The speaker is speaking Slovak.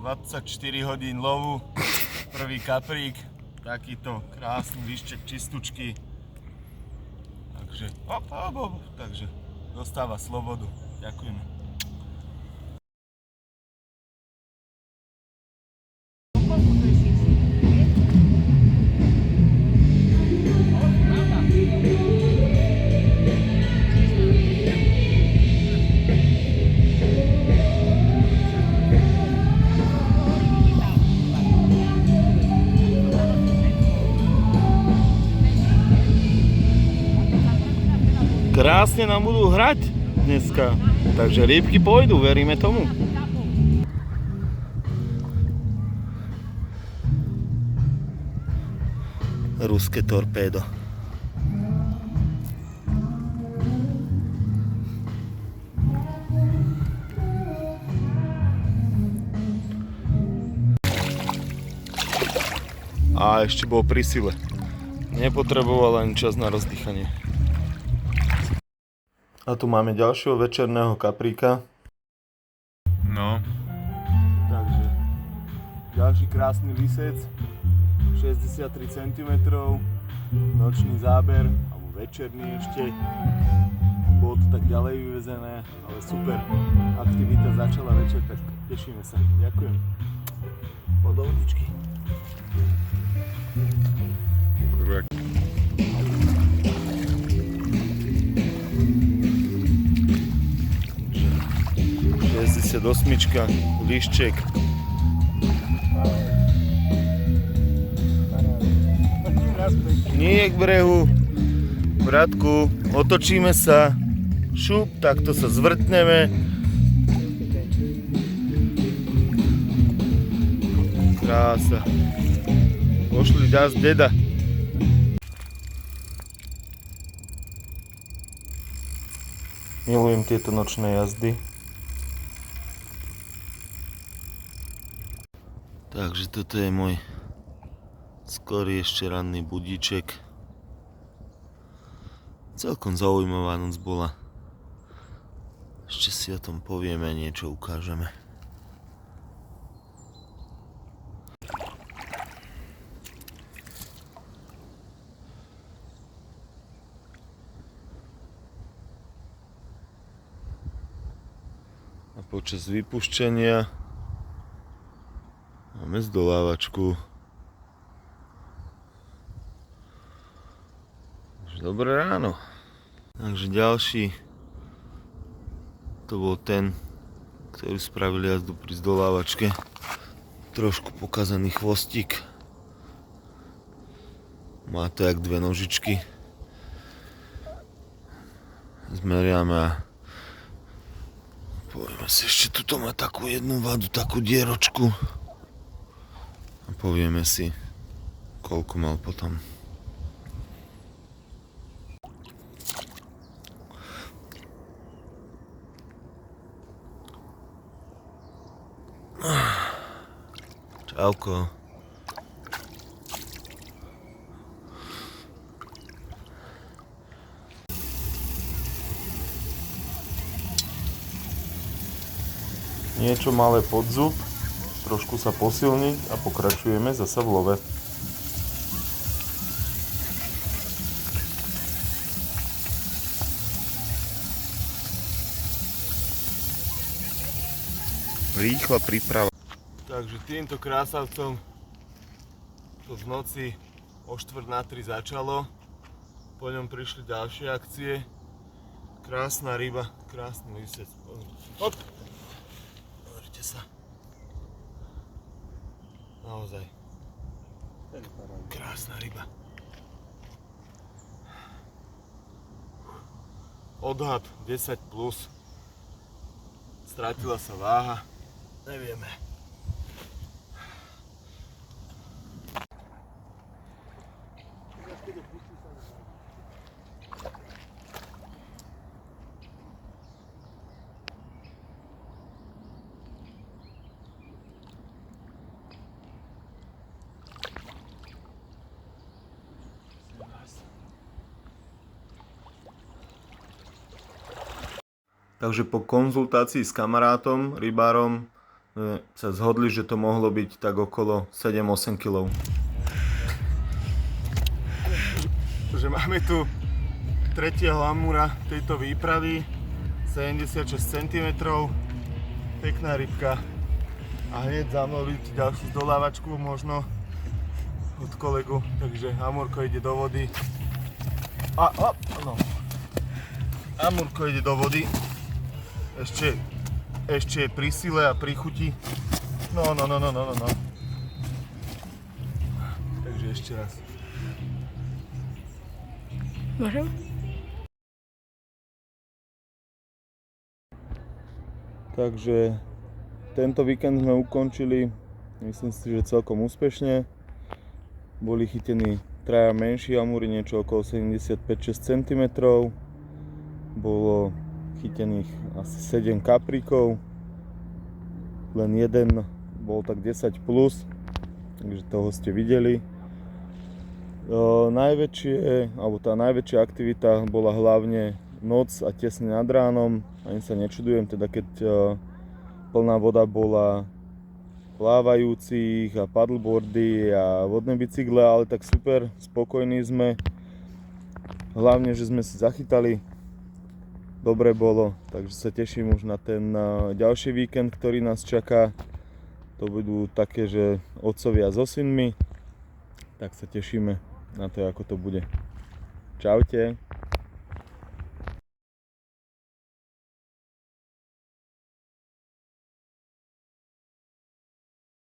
24 hodín lovu, prvý kaprík, takýto krásny líšček čistúčky. Takže, takže dostáva slobodu. Ďakujeme. Krásne nám budú hrať dneska, takže rybky pôjdu, veríme tomu. Ruské torpédo. A ešte bol pri sile. Nepotreboval ani čas na rozdýchanie. A tu máme ďalšieho večerného kapríka. No. Takže ďalší krásny lisec, 63 cm, nočný záber, alebo večerný ešte. Bolo to tak ďalej vyvezené, ale super. Aktivita začala večer, tak tešíme sa. Ďakujem. Podovničky. Correct. 68, líšček. Nie k brehu. Bratku, otočíme sa. Šup, takto sa zvrtneme. Krása. Pošli ďas deda. Milujem tieto nočné jazdy. Takže toto je môj skorý ešte ranný budíček. Celkom zaujímavá noc bola. Ešte si o tom povieme, niečo ukážeme. A počas vypušťania máme zdolávačku. Dobré ráno. Takže ďalší, to bol ten, ktorý spravil jazdu pri zdolávačke. Trošku pokazaný chvostík. Má to jak dve nožičky. Zmeriame a povieme si, ešte tuto má takú jednu vadu, takú dieročku. A povieme si, koľko mal potom. Čauko. Niečo malé pod zub, trošku sa posilniť a pokračujeme zasa v love. Rýchla príprava. Takže týmto krásavcom to v noci o 2:45 začalo. Po ňom prišli ďalšie akcie. Krásna ryba, krásny lisec. Hop! Pozrite sa. Naozaj. Krásna ryba. Odhad 10+. Stratila sa váha. Nevieme. Takže po konzultácii s kamarátom, rybárom, sa zhodli, že to mohlo byť tak okolo 7-8 kg. Že máme tu tretieho amúra tejto výpravy, 76 cm, pekná rybka. A hneď za mnou vidíte ďalšiu zdolávačku možno od kolegu, takže amúrko ide do vody. Amúrko ide do vody, ešte je pri sile a pri chuti. No. Takže ešte raz. Môžem? Takže tento víkend sme ukončili, myslím si, že celkom úspešne. Boli chytení traja menší amúry, niečo okolo 75-6 cm. Bolo chytených asi 7 kapríkov, len jeden bol tak 10+, takže toho ste videli. Tá najväčšia aktivita bola hlavne noc a tesne nad ránom. Ani sa nečudujem, teda keď plná voda bola plávajúcich a paddleboardy a vodné bicykle, ale tak super, spokojní sme. Hlavne, že sme si zachytali, dobre bolo, takže sa teším už na ten ďalší víkend, ktorý nás čaká. To budú také, že otcovia so synmi, tak sa tešíme na to, ako to bude. Čaute.